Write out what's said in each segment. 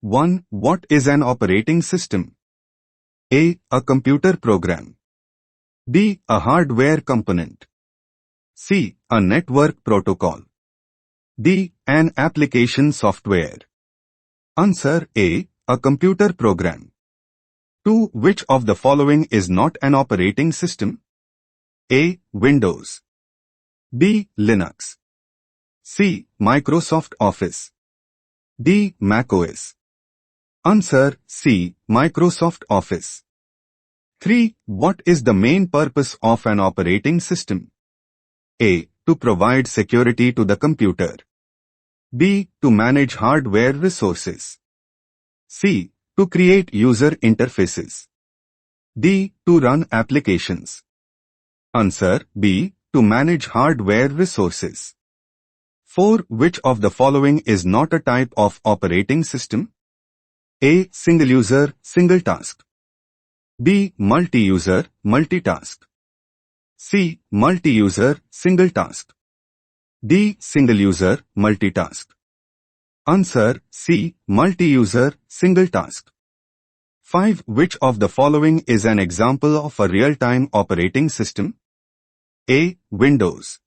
1. What is an operating system? A. A computer program. B. A hardware component. C. A network protocol. D. An application software. Answer A. A computer program. 2. Which of the following is not an operating system? A. Windows. B. Linux. C. Microsoft Office. D. macOS. Answer C. Microsoft Office. 3. What is the main purpose of an operating system? A. To provide security to the computer. B. To manage hardware resources. C. To create user interfaces. D. To run applications. Answer B. To manage hardware resources. 4. Which of the following is not a type of operating system? A. Single user, single task. B. Multi-user, multitask. C. Multi-user, single task. D. Single user, multitask. Answer C. Multi-user, single task. 5. Which of the following is an example of a real-time operating system? A. Windows.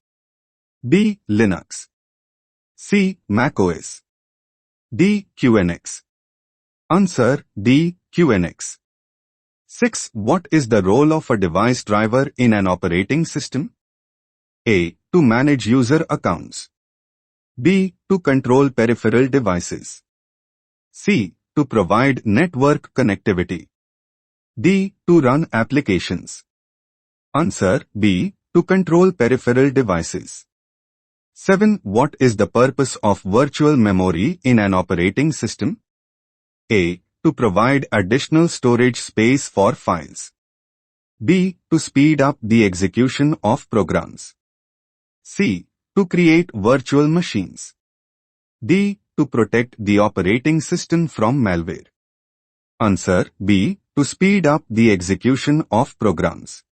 B. Linux. C. macOS. D. QNX. Answer D. QNX. 6. What is the role of a device driver in an operating system? A. To manage user accounts. B. To control peripheral devices. C. To provide network connectivity. D. To run applications. Answer B. To control peripheral devices. 7. What is the purpose of virtual memory in an operating system? A. To provide additional storage space for files. B. To speed up the execution of programs. C. To create virtual machines. D. To protect the operating system from malware. Answer B. To speed up the execution of programs.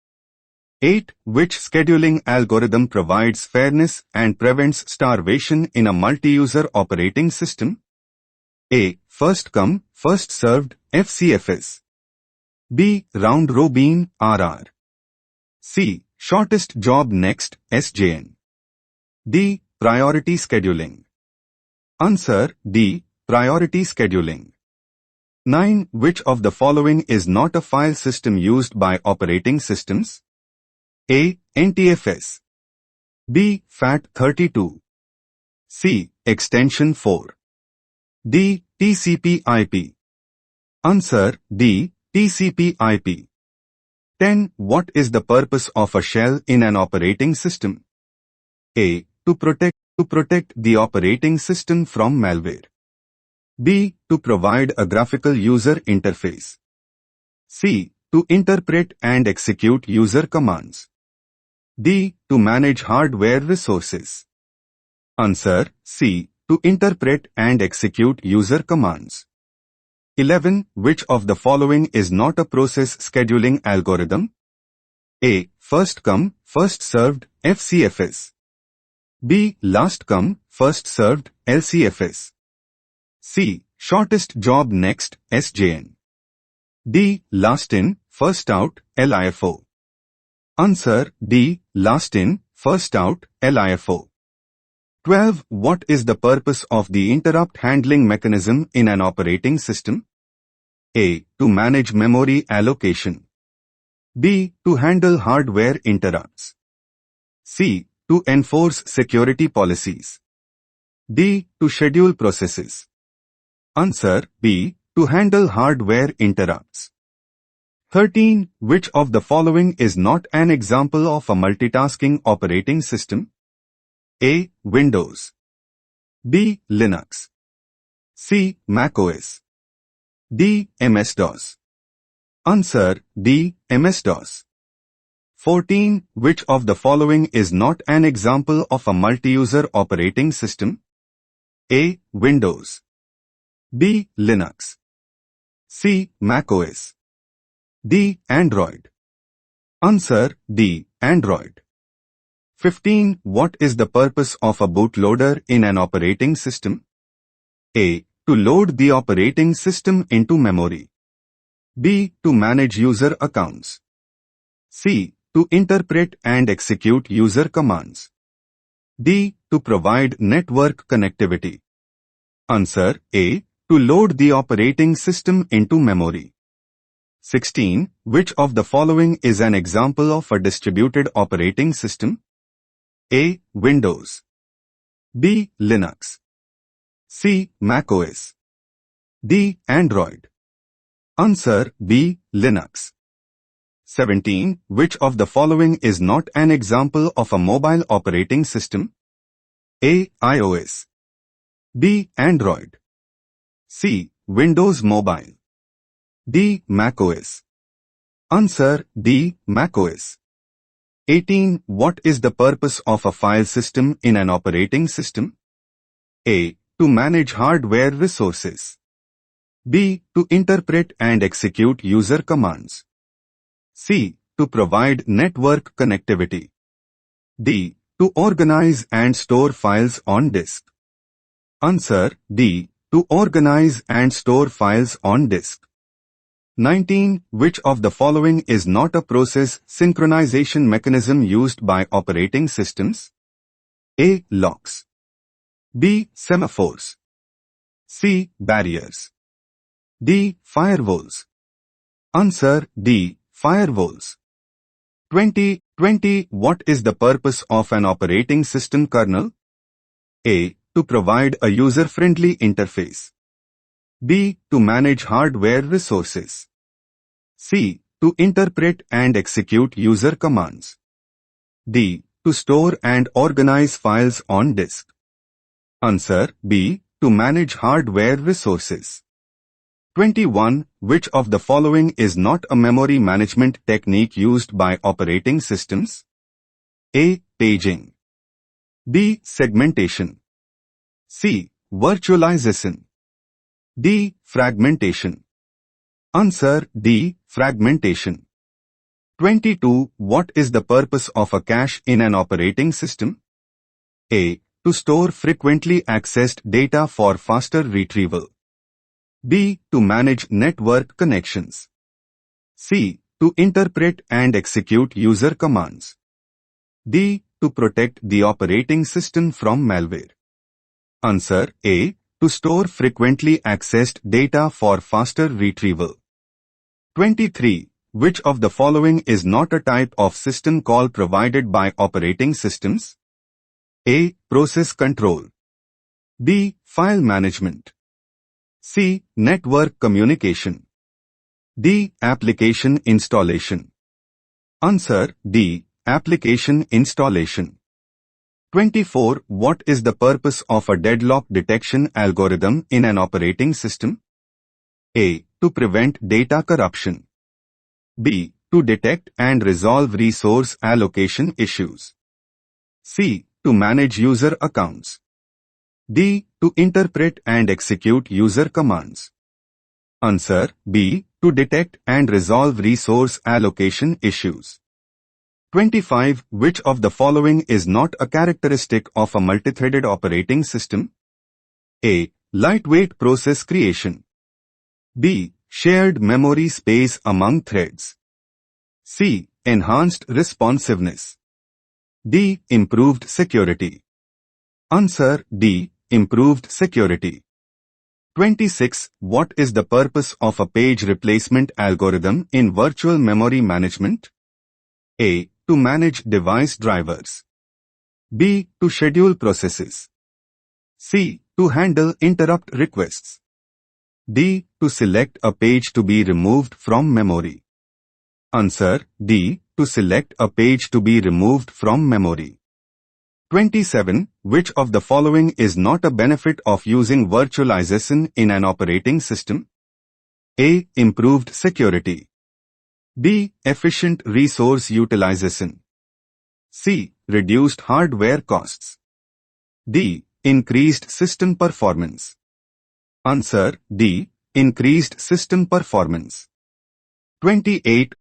8. Which scheduling algorithm provides fairness and prevents starvation in a multi-user operating system? A. First come, first served, FCFS. B. Round robin, RR. C. Shortest job next, SJN. D. Priority scheduling. Answer D. Priority scheduling. 9. Which of the following is not a file system used by operating systems? A. NTFS. B. FAT32. C. Extension 4. D. TCP/IP. Answer D. TCP/IP. 10. What is the purpose of a shell in an operating system? A. To protect the operating system from malware. B. To provide a graphical user interface. C. To interpret and execute user commands. D. To manage hardware resources. Answer C. To interpret and execute user commands. 11. Which of the following is not a process scheduling algorithm? A. First come, first served, FCFS. B. Last come, first served, LCFS. C. Shortest job next, SJN. D. Last in, first out, LIFO. Answer D. Last in, first out, LIFO. 12. What is the purpose of the interrupt handling mechanism in an operating system? A. To manage memory allocation. B. To handle hardware interrupts. C. To enforce security policies. D. To schedule processes. Answer B. To handle hardware interrupts. 13. Which of the following is not an example of a multitasking operating system? A. Windows. B. Linux. C. macOS. D. MS-DOS. Answer D. MS-DOS. 14. Which of the following is not an example of a multi-user operating system? A. Windows. B. Linux. C. macOS. D. Android. Answer D. Android. 15. What is the purpose of a bootloader in an operating system? A. To load the operating system into memory. B. To manage user accounts. C. To interpret and execute user commands. D. To provide network connectivity. Answer A. To load the operating system into memory. 16. Which of the following is an example of a distributed operating system? A. Windows. B. Linux. C. macOS. D. Android. Answer B. Linux. 17. Which of the following is not an example of a mobile operating system? A. iOS. B. Android. C. Windows Mobile. D. macOS. Answer D. macOS. 18. What is the purpose of a file system in an operating system? A. To manage hardware resources. B. To interpret and execute user commands. C. To provide network connectivity. D. To organize and store files on disk. Answer D. To organize and store files on disk. 19. Which of the following is not a process synchronization mechanism used by operating systems? A. Locks. B. Semaphores. C. Barriers. D. Firewalls. Answer D. Firewalls. 20. What is the purpose of an operating system kernel? A. To provide a user-friendly interface. B. To manage hardware resources. C. To interpret and execute user commands. D. To store and organize files on disk. Answer B. To manage hardware resources. 21. Which of the following is not a memory management technique used by operating systems? A. Paging. B. Segmentation. C. Virtualization. D. Fragmentation. Answer D. Fragmentation. 22. What is the purpose of a cache in an operating system? A. To store frequently accessed data for faster retrieval. B. To manage network connections. C. To interpret and execute user commands. D. To protect the operating system from malware. Answer A. To store frequently accessed data for faster retrieval. 23. Which of the following is not a type of system call provided by operating systems? A. Process control. B. File management. C. Network communication. D. Application installation. Answer D. Application installation. 24. What is the purpose of a deadlock detection algorithm in an operating system? A. To prevent data corruption. B. To detect and resolve resource allocation issues. C. To manage user accounts. D. To interpret and execute user commands. Answer B. To detect and resolve resource allocation issues. 25. Which of the following is not a characteristic of a multithreaded operating system? A. Lightweight process creation. B. Shared memory space among threads. C. Enhanced responsiveness. D. Improved security. Answer D. Improved security. 26. What is the purpose of a page replacement algorithm in virtual memory management? A. To manage device drivers. B. To schedule processes. C. To handle interrupt requests. D. To select a page to be removed from memory. Answer D. To select a page to be removed from memory. 27. Which of the following is not a benefit of using virtualization in an operating system? A. Improved security. B. Efficient resource utilization. C. Reduced hardware costs. D. Increased system performance. Answer D. Increased system performance. 28.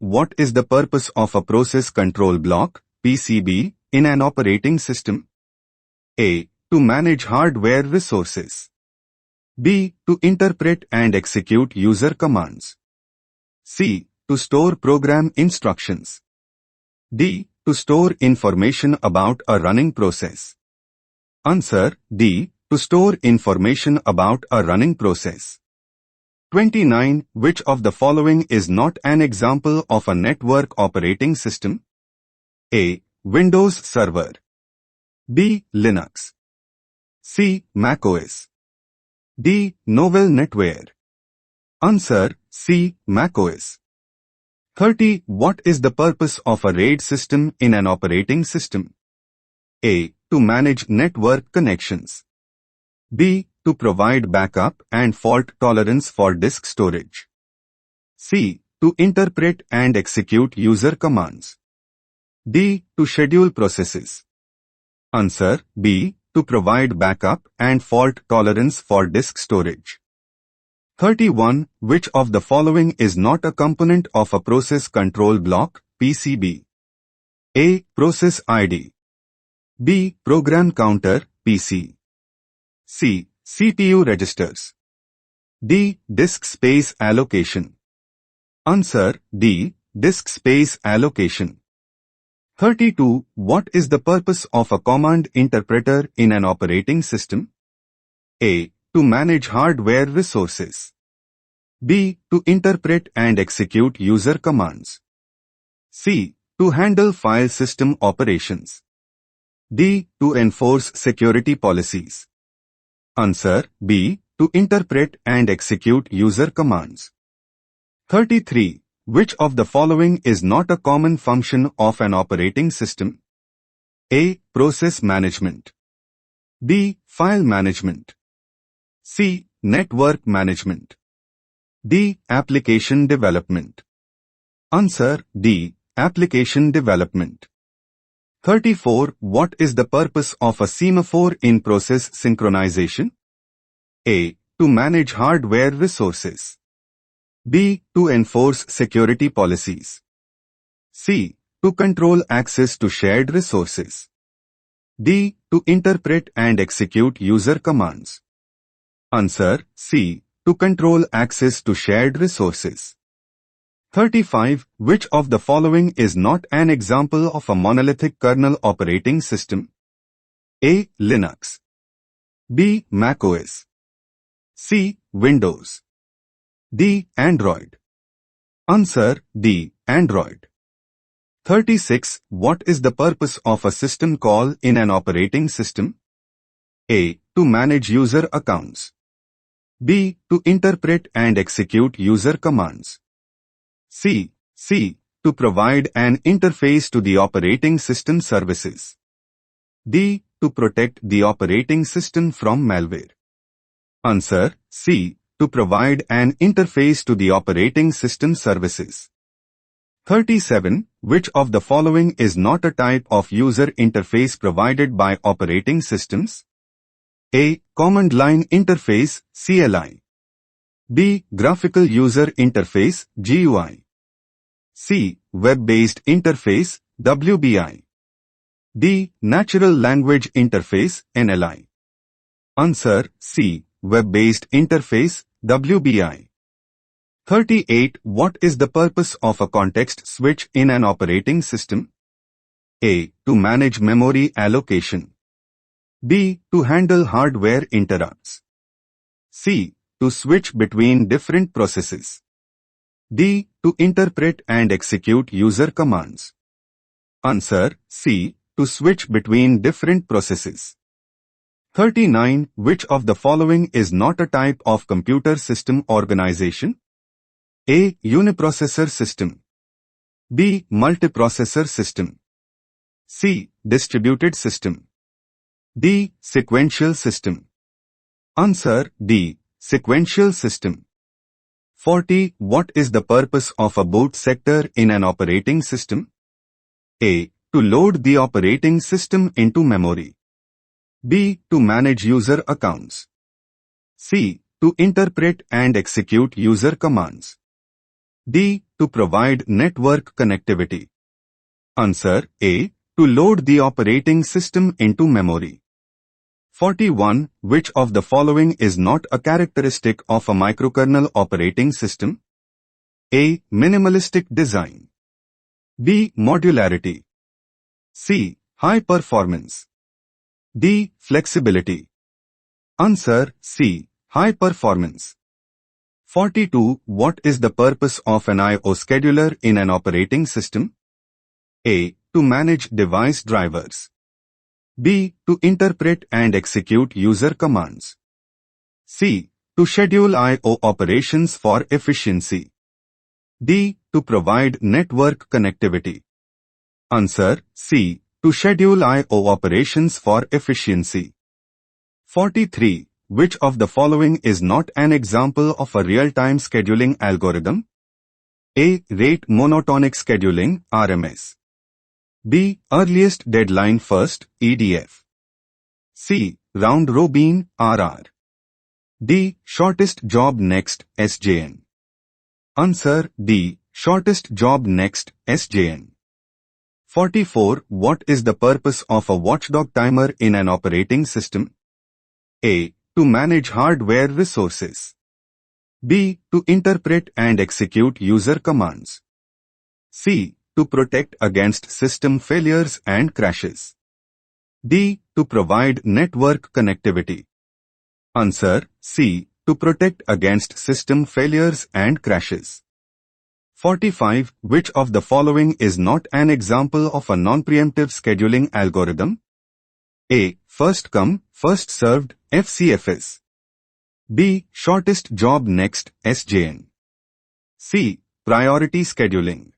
What is the purpose of a process control block, PCB, in an operating system? A. To manage hardware resources. B. To interpret and execute user commands. C. To store program instructions. D. To store information about a running process. Answer D. To store information about a running process. 29. Which of the following is not an example of a network operating system? A. Windows Server. B. Linux. C. macOS. D. Novel NetWare. Answer C. macOS. 30. What is the purpose of a RAID system in an operating system? A. To manage network connections. B. To provide backup and fault tolerance for disk storage. C. To interpret and execute user commands. D. To schedule processes. Answer B. To provide backup and fault tolerance for disk storage. 31. Which of the following is not a component of a process control block, PCB? A. Process ID. B. Program counter, PC. C. CPU registers. D. Disk space allocation. Answer D. Disk space allocation. 32. What is the purpose of a command interpreter in an operating system? A. To manage hardware resources. B. To interpret and execute user commands. C. To handle file system operations. D. To enforce security policies. Answer B. To interpret and execute user commands. 33. Which of the following is not a common function of an operating system? A. Process management. B. File management. C. Network management. D. Application development. Answer D. Application development. 34. What is the purpose of a semaphore in process synchronization? A. To manage hardware resources. B. To enforce security policies. C. To control access to shared resources. D. To interpret and execute user commands. Answer C. To control access to shared resources. 35. Which of the following is not an example of a monolithic kernel operating system? A. Linux. B. macOS. C. Windows. D. Android. Answer D. Android. 36. What is the purpose of a system call in an operating system? A. To manage user accounts. B. To interpret and execute user commands. C. To provide an interface to the operating system services. D. To protect the operating system from malware. Answer C. To provide an interface to the operating system services. 37. Which of the following is not a type of user interface provided by operating systems? A. Command Line Interface, CLI. B. Graphical User Interface, GUI. C. Web-Based Interface, WBI. D. Natural Language Interface, NLI. Answer C. Web-Based Interface, WBI. 38. What is the purpose of a context switch in an operating system? A. To manage memory allocation. B. To handle hardware interrupts. C. To switch between different processes. D. To interpret and execute user commands. Answer C. To switch between different processes. 39. Which of the following is not a type of computer system organization? A. Uniprocessor system. B. Multiprocessor system. C. Distributed system. D. Sequential system. Answer D. Sequential system. 40. What is the purpose of a boot sector in an operating system? A. To load the operating system into memory. B. To manage user accounts. C. To interpret and execute user commands. D. To provide network connectivity. Answer A. To load the operating system into memory. 41. Which of the following is not a characteristic of a microkernel operating system? A. Minimalistic design. B. Modularity. C. High performance. D. Flexibility. Answer C. High performance. 42. What is the purpose of an I/O scheduler in an operating system? A. To manage device drivers. B. To interpret and execute user commands. C. To schedule I/O operations for efficiency. D. To provide network connectivity. Answer C. To schedule I/O operations for efficiency. 43. Which of the following is not an example of a real-time scheduling algorithm? A. Rate monotonic scheduling, RMS. B. Earliest deadline first, EDF. C. Round robin, RR. D. Shortest job next, SJN. Answer D. Shortest job next, SJN. 44. What is the purpose of a watchdog timer in an operating system? A. To manage hardware resources. B. To interpret and execute user commands. C. To protect against system failures and crashes. D. To provide network connectivity. Answer C. To protect against system failures and crashes. 45. Which of the following is not an example of a non-preemptive scheduling algorithm? A. First come, first served, FCFS. B. Shortest job next, SJN. C. Priority scheduling.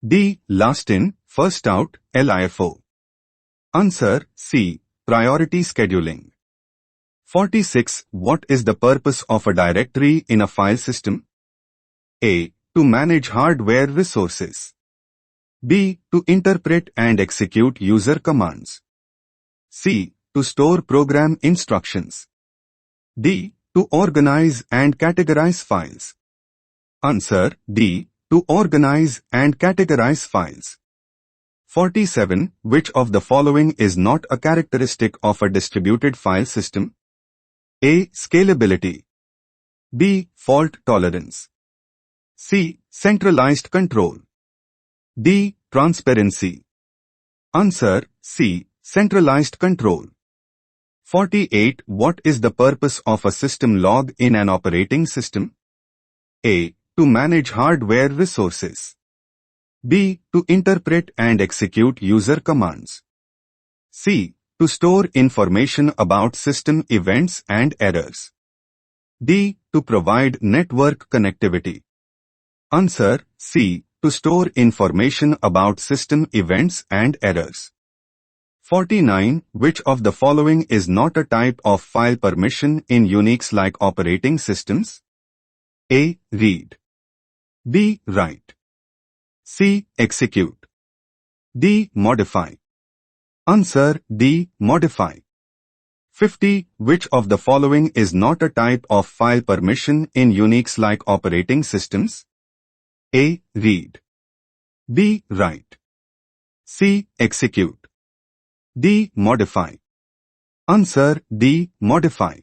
D. Last in, first out, LIFO. Answer C. Priority scheduling. 46. What is the purpose of a directory in a file system? A. To manage hardware resources. B. To interpret and execute user commands. C. To store program instructions. D. To organize and categorize files. Answer D. To organize and categorize files. 47. Which of the following is not a characteristic of a distributed file system? A. Scalability. B. Fault tolerance. C. Centralized control. D. Transparency. Answer C. Centralized control. 48. What is the purpose of a system log in an operating system? A. To manage hardware resources. B. To interpret and execute user commands. C. To store information about system events and errors. D. To provide network connectivity. Answer C. To store information about system events and errors. 49. Which of the following is not a type of file permission in Unix-like operating systems? A. Read. B. Write. C. Execute. D. Modify. Answer D. Modify. 50. Which of the following is not a type of file permission in Unix-like operating systems? A. Read. B. Write. C. Execute. D. Modify. Answer D. Modify.